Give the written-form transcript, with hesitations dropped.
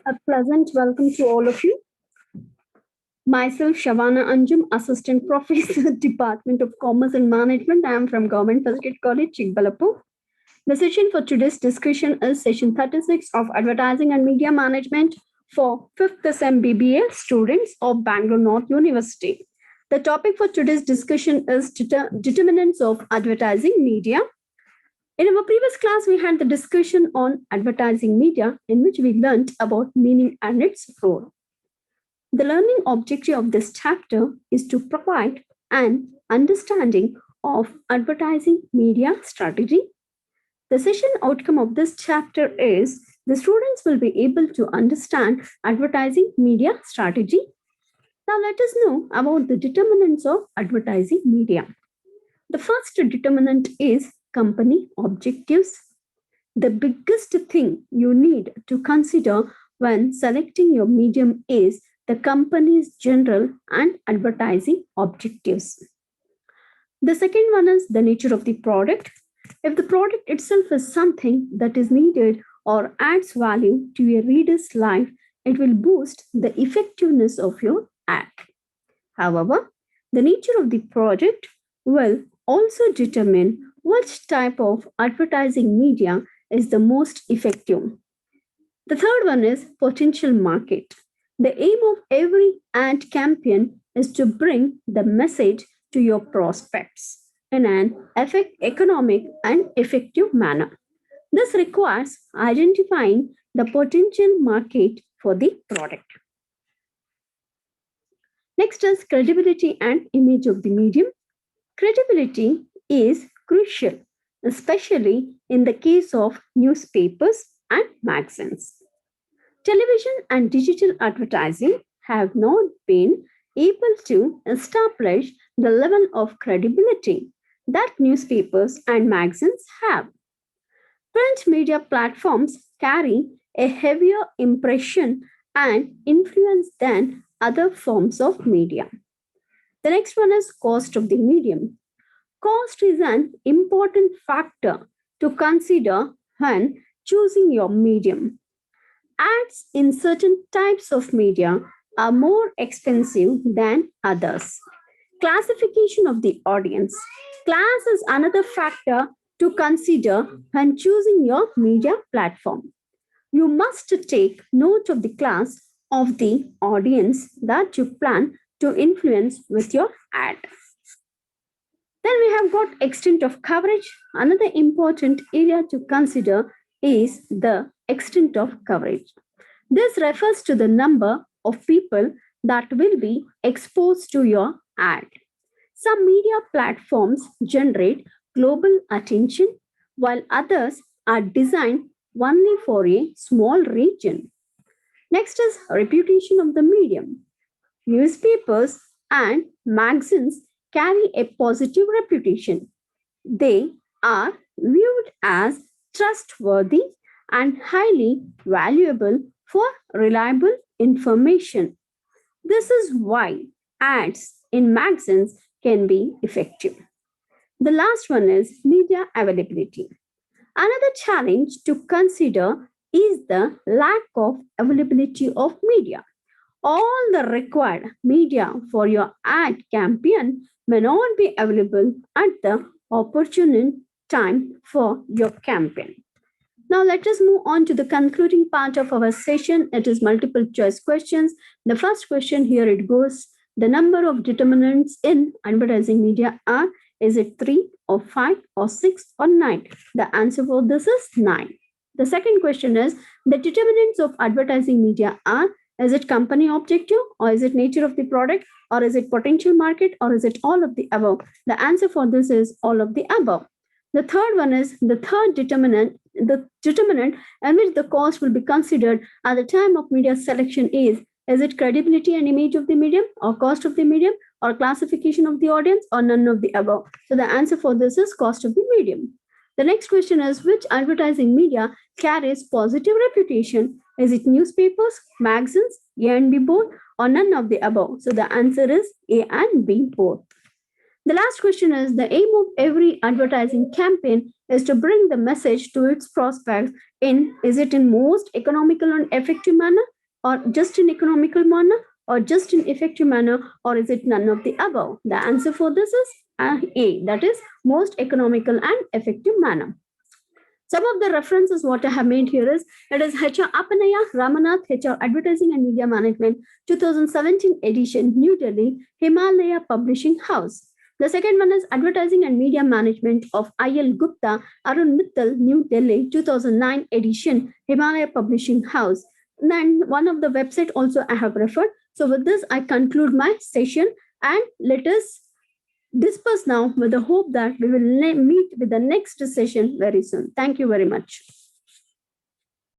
A pleasant welcome to all of you. Myself, Shavana Anjum, Assistant Professor, Department of Commerce and Management. I am from Government First Aid College, Chikbalapur. The session for today's discussion is session 36 of Advertising and Media Management for 5th SEM BBA students of Bangalore North University. The topic for today's discussion is determinants of advertising media. In our previous class, we had the discussion on advertising media, in which we learned about meaning and its role. The learning objective of this chapter is to provide an understanding of advertising media strategy. The session outcome of this chapter is the students will be able to understand advertising media strategy. Now let us know about the determinants of advertising media. The first determinant is company objectives. The biggest thing you need to consider when selecting your medium is the company's general and advertising objectives. The second one is the nature of the product. If the product itself is something that is needed or adds value to a reader's life, it will boost the effectiveness of your ad. However, the nature of the product will also determine which type of advertising media is the most effective. The third one is potential market. The aim of every ad campaign is to bring the message to your prospects in an economic and effective manner. This requires identifying the potential market for the product. Next is credibility and image of the medium. Credibility is crucial, especially in the case of newspapers and magazines. Television and digital advertising have not been able to establish the level of credibility that newspapers and magazines have. Print media platforms carry a heavier impression and influence than other forms of media. The next one is cost of the medium. Cost is an important factor to consider when choosing your medium. Ads in certain types of media are more expensive than others. Classification of the audience. Class is another factor to consider when choosing your media platform. You must take note of the class of the audience that you plan to influence with your ad. Then we have got extent of coverage. Another important area to consider is the extent of coverage. This refers to the number of people that will be exposed to your ad. Some media platforms generate global attention, while others are designed only for a small region. Next is reputation of the medium. Newspapers and magazines carry a positive reputation. They are viewed as trustworthy and highly valuable for reliable information. This is why ads in magazines can be effective. The last one is media availability. Another challenge to consider is the lack of availability of media. All the required media for your ad campaign may not be available at the opportune time for your campaign. Now let us move on to the concluding part of our session. It is multiple choice questions. The first question here it goes. The number of determinants in advertising media are, is it 3 or 5 or 6 or 9? The answer for this is 9. The second question is the determinants of advertising media are, is it company objective or is it nature of the product or is it potential market or is it all of the above? The answer for this is all of the above. The third one is the third determinant, the determinant in which the cost will be considered at the time of media selection is it credibility and image of the medium or cost of the medium or classification of the audience or none of the above? So the answer for this is cost of the medium. The next question is which advertising media carries positive reputation? Is it newspapers, magazines, A and B both or none of the above? So the answer is A and B both. The last question is the aim of every advertising campaign is to bring the message to its prospects in, is it in most economical and effective manner? or just in economical manner, or just in effective manner, or is it none of the above? The answer for this is A, that is most economical and effective manner. Some of the references what I have made here is it is H.R. Appanaya Ramanath, H.R. Advertising and Media Management, 2017 edition, New Delhi, Himalaya Publishing House. The second one is Advertising and Media Management of I.L. Gupta, Arun Mittal, New Delhi, 2009 edition, Himalaya Publishing House. Then one of the website also I have referred. So with this, I conclude my session and let us disperse now with the hope that we will meet with the next session very soon. Thank you very much.